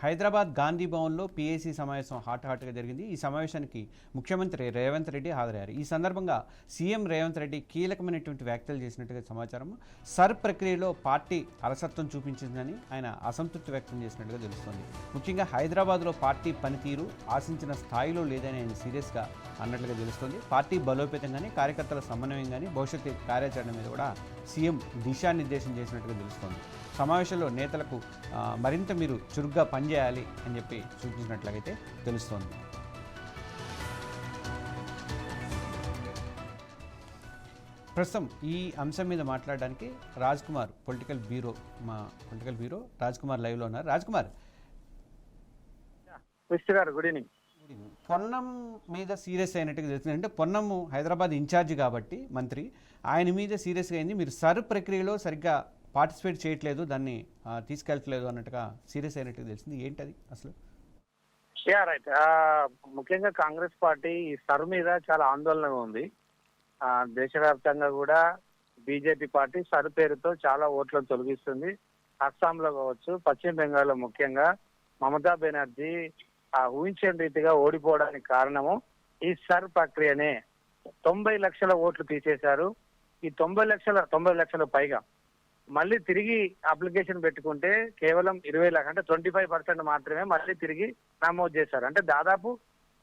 హైదరాబాద్ గాంధీ భవన్లో పీఏసీ సమావేశం హాట్గా జరిగింది. ఈ సమావేశానికి ముఖ్యమంత్రి రేవంత్ రెడ్డి హాజరయ్యారు. ఈ సందర్భంగా సీఎం రేవంత్ రెడ్డి కీలకమైనటువంటి వ్యాఖ్యలు చేసినట్టుగా సమాచారం. సర్ ప్రక్రియలో పార్టీ అలసత్వం చూపించిందని ఆయన అసంతృప్తి వ్యక్తం చేసినట్టుగా తెలుస్తోంది. ముఖ్యంగా హైదరాబాద్లో పార్టీ పనితీరు ఆశించిన స్థాయిలో లేదని ఆయన సీరియస్గా అన్నట్లుగా తెలుస్తోంది. పార్టీ బలోపేతం కానీ కార్యకర్తల సమన్వయం కానీ భవిష్యత్తు కార్యాచరణ మీద కూడా సీఎం దిశానిర్దేశం చేసినట్టుగా తెలుస్తోంది. సమావేశంలో నేతలకు మరింత మీరు చురుగ్గా పనిచేయాలి అని చెప్పి సూచించినట్లయితే తెలుస్తోంది. ప్రస్తుతం ఈ అంశం మీద మాట్లాడడానికి రాజ్ కుమార్ పొలిటికల్ బ్యూరో రాజ్ కుమార్ లైవ్లో ఉన్నారు. రాజ్ కుమార్ గారు, గుడ్ ఈవినింగ్. పొన్నం మీద సీరియస్ అయినట్టుగా తెలుస్తుంది. అంటే పొన్నం హైదరాబాద్ ఇన్ఛార్జ్ కాబట్టి మంత్రి, ఆయన మీద సీరియస్గా అయింది. మీరు సర్ ప్రక్రియలో సరిగ్గా పార్టిసిపేట్ చేయట్లేదు, దాన్ని తీసుకెళ్ళట్లేదు అన్నట్టుగా సీరియస్ అయినట్టుగా తెలిసింది. ఏంటది అసలు? రైట్. ముఖ్యంగా కాంగ్రెస్ పార్టీ ఈ సర్ మీద చాలా ఆందోళనగా ఉంది. దేశవ్యాప్తంగా కూడా బీజేపీ పార్టీ సర్ పేరుతో చాలా ఓట్లను తొలగిస్తుంది. అస్సాంలో కావచ్చు, పశ్చిమ బెంగాల్లో ముఖ్యంగా మమతా బెనర్జీ ఊహించని రీతిగా ఓడిపోవడానికి కారణము ఈ సర్ ప్రక్రియనే. 90 లక్షల ఓట్లు తీసేశారు. ఈ 90 లక్షల పైగా మళ్ళీ తిరిగి అప్లికేషన్ పెట్టుకుంటే కేవలం 20 లక్షలు, అంటే 25% మాత్రమే మళ్ళీ తిరిగి నమోదు చేశారు. అంటే దాదాపు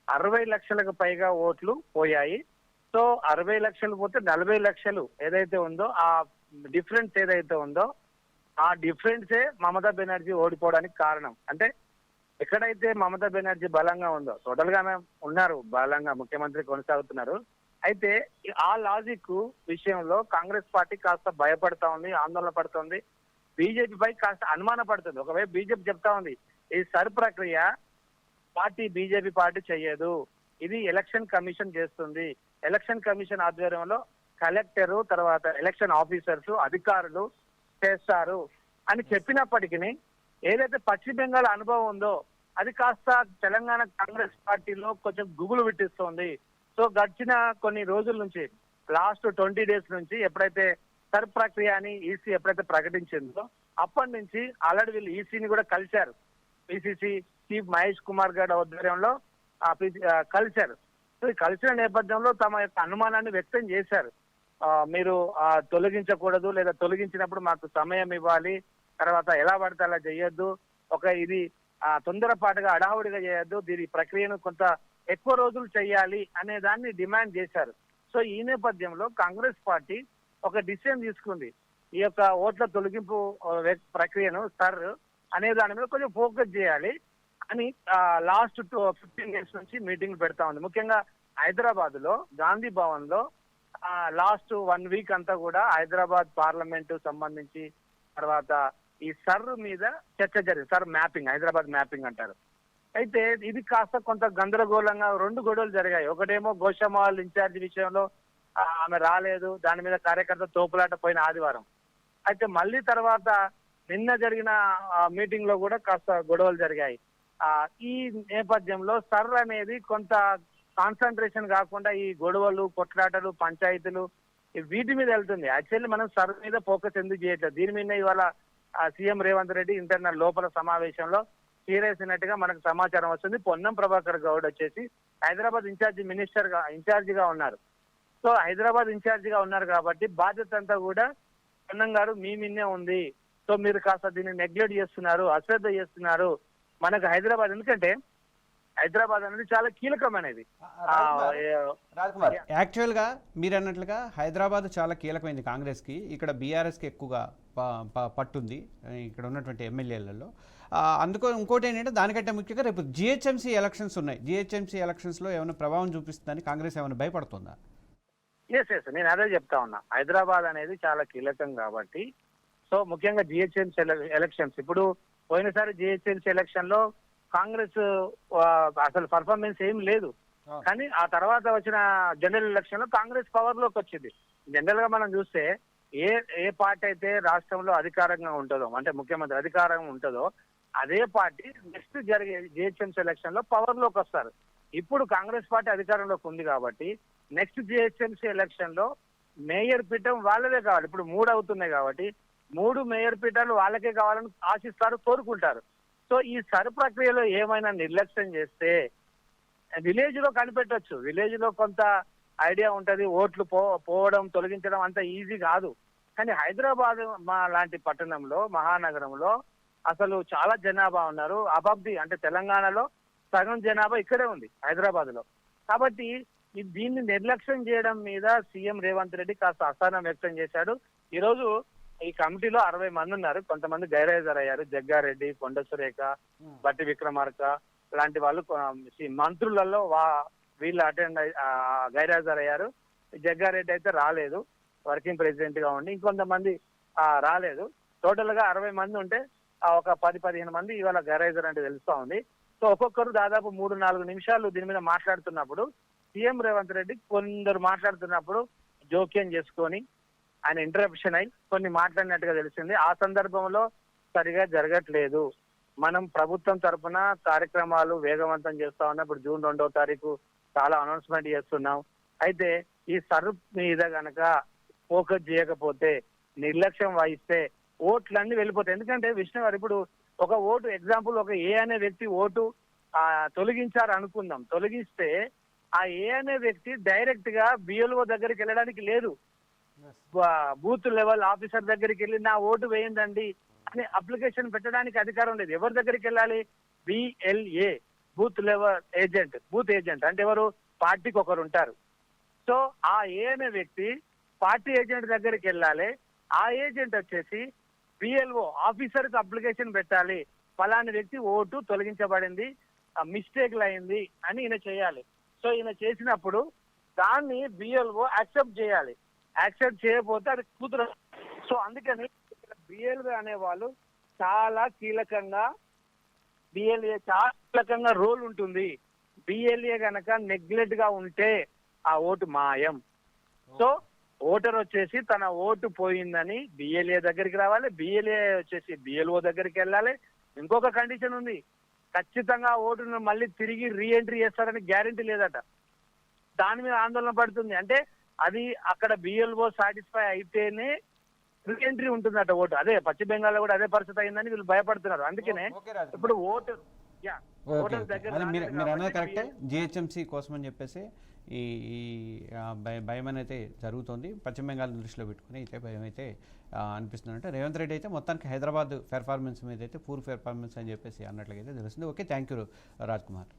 60 లక్షలకు పైగా ఓట్లు పోయాయి. సో 60 లక్షలు పోతే 40 లక్షలు ఏదైతే ఉందో ఆ డిఫరెన్స్ ఏదైతే ఉందో ఆ డిఫరెన్సే మమతా బెనర్జీ ఓడిపోవడానికి కారణం. అంటే ఎక్కడైతే మమతా బెనర్జీ బలంగా ఉందో, టోటల్ గా ఉన్నారు బలంగా, ముఖ్యమంత్రి కొనసాగుతున్నారు. అయితే ఆ లాజిక్ విషయంలో కాంగ్రెస్ పార్టీ కాస్త భయపడతా ఉంది, ఆందోళన పడుతుంది. బీజేపీపై కాస్త అనుమాన పడుతుంది. ఒకవైపు బీజేపీ చెప్తా ఉంది ఈ సర్ ప్రక్రియ బీజేపీ పార్టీ చెయ్యదు, ఇది ఎలక్షన్ కమిషన్ చేస్తుంది. ఎలక్షన్ కమిషన్ ఆధ్వర్యంలో కలెక్టర్, తర్వాత ఎలక్షన్ ఆఫీసర్స్, అధికారులు చేస్తారు అని చెప్పినప్పటికీ ఏదైతే పశ్చిమ బెంగాల్ అనుభవం ఉందో అది కాస్త తెలంగాణ కాంగ్రెస్ పార్టీలో కొంచెం గుబులు పెట్టిస్తోంది. సో గడిచిన కొన్ని రోజుల నుంచి, లాస్ట్ 20 డేస్ నుంచి ఎప్పుడైతే సర్ ప్రక్రియ అని ఈసీ ఎప్పుడైతే ప్రకటించిందో అప్పటి నుంచి ఆల్రెడీ వీళ్ళు ఈసీని కూడా కలిశారు. పిసిసి చీఫ్ మహేష్ కుమార్ గౌడ్ ఆధ్వర్యంలో కలిశారు. సో ఈ కలిసిన నేపథ్యంలో తమ యొక్క అనుమానాన్ని వ్యక్తం చేశారు. మీరు తొలగించకూడదు, లేదా తొలగించినప్పుడు మాకు సమయం ఇవ్వాలి, తర్వాత ఎలా పడితే అలా చేయొద్దు, ఇది తొందరపాటుగా అడావుడిగా చేయొద్దు, దీని ప్రక్రియను కొంత ఎక్కువ రోజులు చేయాలి అనే దాన్ని డిమాండ్ చేశారు. సో ఈ నేపథ్యంలో కాంగ్రెస్ పార్టీ ఒక డిసిషన్ తీసుకుంది. ఈ యొక్క ఓట్ల తొలగింపు ప్రక్రియను సర్ అనే దాని మీద కొంచెం ఫోకస్ చేయాలి అని లాస్ట్ 15 డేస్ నుంచి మీటింగ్లు పెడతా ఉంది. ముఖ్యంగా హైదరాబాద్ లో గాంధీ భవన్ లో లాస్ట్ 1 వీక్ అంతా కూడా హైదరాబాద్ పార్లమెంటు సంబంధించి, తర్వాత ఈ సర్ మీద చర్చ జరిగింది. సర్ మ్యాపింగ్, హైదరాబాద్ మ్యాపింగ్ అంటారు. అయితే ఇది కాస్త కొంత గందరగోళంగా 2 గొడవలు జరిగాయి. ఒకటేమో గోషమాల్ ఇన్ఛార్జ్ విషయంలో ఆమె రాలేదు, దాని మీద కార్యకర్త తోపులాట పోయిన ఆదివారం. అయితే మళ్ళీ తర్వాత నిన్న జరిగిన మీటింగ్ లో కూడా కాస్త గొడవలు జరిగాయి. ఈ నేపథ్యంలో సర్ అనేది కొంత కాన్సన్ట్రేషన్ కాకుండా ఈ గొడవలు, కొట్లాటలు, పంచాయతీలు వీటి మీద వెళ్తుంది. యాక్చువల్లీ మనం సర్ మీద ఫోకస్ ఎందుకు చేయట్లేదు? దీని మీద ఇవాళ సీఎం రేవంత్ రెడ్డి ఇంటర్నల్ లోపల సమావేశంలో సీరియస్ అయినట్టుగా మనకు సమాచారం వస్తుంది. పొన్నం ప్రభాకర్ గౌడ్ వచ్చేసి హైదరాబాద్ ఇన్ఛార్జ్ గా ఉన్నారు. సో హైదరాబాద్ ఇన్ఛార్జ్ గా ఉన్నారు కాబట్టి బాధ్యత అంతా కూడా పొన్నం గారు మీ మీదే ఉంది. సో మీరు కాస్త దీన్ని నెగ్లెక్ట్ చేస్తున్నారు, అశ్రద్ధ చేస్తున్నారు. మనకు హైదరాబాద్, ఎందుకంటే హైదరాబాద్ అనేది చాలా కీలకమైనది. యాక్చువల్ గా మీరు అన్నట్లుగా హైదరాబాద్ చాలా కీలకమైంది కాంగ్రెస్ కి. ఇక్కడ బీఆర్ఎస్ కి ఎక్కువగా పట్టుంది ఇక్కడ ఉన్నటువంటి ఎమ్మెల్యేలలో. అందుకో ఇంకోటి ఏంటంటే దానికంటే ముఖ్యంగా రేపు జిహెచ్ఎంసీ ఎలక్షన్స్ ఉన్నాయి. జిహెచ్ఎంసీ ఎలక్షన్స్ లో ఏమైనా ప్రభావం చూపిస్తుందని కాంగ్రెస్ ఏమైనా భయపడుతుందా? ఎస్ నేను అదే చెప్తా ఉన్నా. హైదరాబాద్ అనేది చాలా కీలకం కాబట్టి, సో ముఖ్యంగా జిహెచ్ఎంసీ ఎలక్షన్స్, ఇప్పుడు పోయినసారి జిహెచ్ఎంసీ ఎలక్షన్ లో కాంగ్రెస్ అసలు పర్ఫార్మెన్స్ ఏం లేదు. కానీ ఆ తర్వాత వచ్చిన జనరల్ ఎలక్షన్ లో కాంగ్రెస్ పవర్ లోకి వచ్చింది. జనరల్ గా మనం చూస్తే ఏ పార్టీ అయితే రాష్ట్రంలో అధికారంగా ఉంటుందో, అంటే ముఖ్యమంత్రి అధికారం ఉంటుందో అదే పార్టీ నెక్స్ట్ జరిగే జిహెచ్ఎంసీ ఎలక్షన్ లో పవర్ లోకి వస్తారు. ఇప్పుడు కాంగ్రెస్ పార్టీ అధికారంలోకి ఉంది కాబట్టి నెక్స్ట్ జిహెచ్ఎంసీ ఎలక్షన్ లో మేయర్ పీఠం వాళ్ళదే కావాలి. ఇప్పుడు 3 అవుతున్నాయి కాబట్టి 3 మేయర్ పీఠాలు వాళ్ళకే కావాలని ఆశిస్తారు, కోరుకుంటారు. సో ఈ సర్ ప్రక్రియలో ఏమైనా నిర్లక్ష్యం చేస్తే విలేజ్ లో కనిపెట్టొచ్చు, విలేజ్ లో కొంత ఐడియా ఉంటది, ఓట్లు పోవడం తొలగించడం అంత ఈజీ కాదు. కానీ హైదరాబాద్ మా లాంటి పట్టణంలో, మహానగరంలో అసలు చాలా జనాభా ఉన్నారు. అబబ్ది అంటే తెలంగాణలో సగం జనాభా ఇక్కడే ఉంది, హైదరాబాద్ లో. కాబట్టి దీన్ని నిర్లక్ష్యం చేయడం మీద సీఎం రేవంత్ రెడ్డి కాస్త అసహనం వ్యక్తం చేశాడు. ఈ రోజు ఈ కమిటీలో 60 మంది ఉన్నారు. కొంతమంది గైరైజర్ అయ్యారు, జగ్గారెడ్డి, కొండ సురేఖ, బట్టి విక్రమార్క లాంటి వాళ్ళు మంత్రులలో వీళ్ళు గైరైజర్ అయ్యారు. జగ్గారెడ్డి అయితే రాలేదు, వర్కింగ్ ప్రెసిడెంట్ గా ఉండి. ఇంకొంతమంది రాలేదు. టోటల్ గా 60 మంది ఉంటే ఒక 10-15 మంది ఇవాళ గైరైజర్ అంటే తెలుస్తా ఉంది. సో ఒక్కొక్కరు దాదాపు 3-4 నిమిషాలు దీని మీద మాట్లాడుతున్నప్పుడు సీఎం రేవంత్ రెడ్డి కొందరు మాట్లాడుతున్నప్పుడు జోక్యం చేసుకొని ఆయన ఇంటరప్షన్ అయి కొన్ని మాట్లాడినట్టుగా తెలిసింది. ఆ సందర్భంలో సరిగా జరగట్లేదు. మనం ప్రభుత్వం తరఫున కార్యక్రమాలు వేగవంతం చేస్తా ఉన్నాం. ఇప్పుడు జూన్ 2వ తారీఖు చాలా అనౌన్స్మెంట్ చేస్తున్నాం. అయితే ఈ సర్ మీద గనక ఫోకస్ చేయకపోతే, నిర్లక్ష్యం వహిస్తే ఓట్లన్నీ వెళ్ళిపోతాయి. ఎందుకంటే విష్ణు గారు ఇప్పుడు ఒక ఓటు ఎగ్జాంపుల్, ఒక ఏ అనే వ్యక్తి ఓటు తొలగించారు అనుకుందాం. తొలగిస్తే ఆ ఏ అనే వ్యక్తి డైరెక్ట్ గా బిఎల్ఓ దగ్గరికి వెళ్ళడానికి లేదు. బూత్ లెవెల్ ఆఫీసర్ దగ్గరికి వెళ్ళి నా ఓటు వేయండి అని అప్లికేషన్ పెట్టడానికి అధికారం లేదు. ఎవరి దగ్గరికి వెళ్ళాలి? BLA, booth level agent. Booth agent అంటే ఎవరు? పార్టీకి ఒకరు ఉంటారు. సో ఆ ఏ అనే వ్యక్తి పార్టీ ఏజెంట్ దగ్గరికి వెళ్ళాలి. ఆ ఏజెంట్ వచ్చేసి బిఎల్ఓ ఆఫీసర్ కి అప్లికేషన్ పెట్టాలి, ఫలాని వ్యక్తి ఓటు తొలగించబడింది, మిస్టేక్లు అయింది అని ఈయన చేయాలి. సో ఈయన చేసినప్పుడు దాన్ని బిఎల్ఓ యాక్సెప్ట్ చేయాలి. యాక్సెప్ట్ చేయకపోతే అది కుదరదు. సో అందుకని బిఎల్ఓ అనే వాళ్ళు చాలా కీలకంగా, బిఎల్ఏ చాలా కీలకంగా రోల్ ఉంటుంది. బిఎల్ఏ గనక నెగ్లెక్ట్ గా ఉంటే ఆ ఓటు మాయం. సో ఓటర్ వచ్చేసి తన ఓటు పోయిందని బిఎల్ఏ దగ్గరికి రావాలి, బిఎల్ఏ వచ్చేసి బిఎల్ఓ దగ్గరికి వెళ్ళాలి. ఇంకొక కండిషన్ ఉంది, ఖచ్చితంగా ఓటును మళ్ళీ తిరిగి రీఎంట్రీ చేస్తారని గ్యారెంటీ లేదట. దాని మీద ఆందోళన పడుతుంది. అంటే అది అక్కడ బిఎల్ఓ సాటిస్ఫై అయితేనే రీఎంట్రీ ఉంటుందట ఓటు. అదే పశ్చిమ బెంగాల్లో కూడా అదే పరిస్థితి అయిందని వీళ్ళు భయపడుతున్నారు. అందుకనే ఇప్పుడు ఓటర్ మీరు అన్నది కరెక్టే. జిహెచ్ఎంసీ కోసం అని చెప్పేసి ఈ భయం అనేది జరుగుతుంది. పశ్చిమ బెంగాల్ దృష్టిలో పెట్టుకుని అయితే భయం అయితే అనిపిస్తుంది. అంటే రేవంత్ రెడ్డి అయితే మొత్తానికి హైదరాబాద్ పెర్ఫార్మెన్స్ మీద అయితే పూర్ పెర్ఫార్మెన్స్ అని చెప్పేసి అన్నట్లయితే తెలుస్తుంది. Okay, thank you Raj Kumar.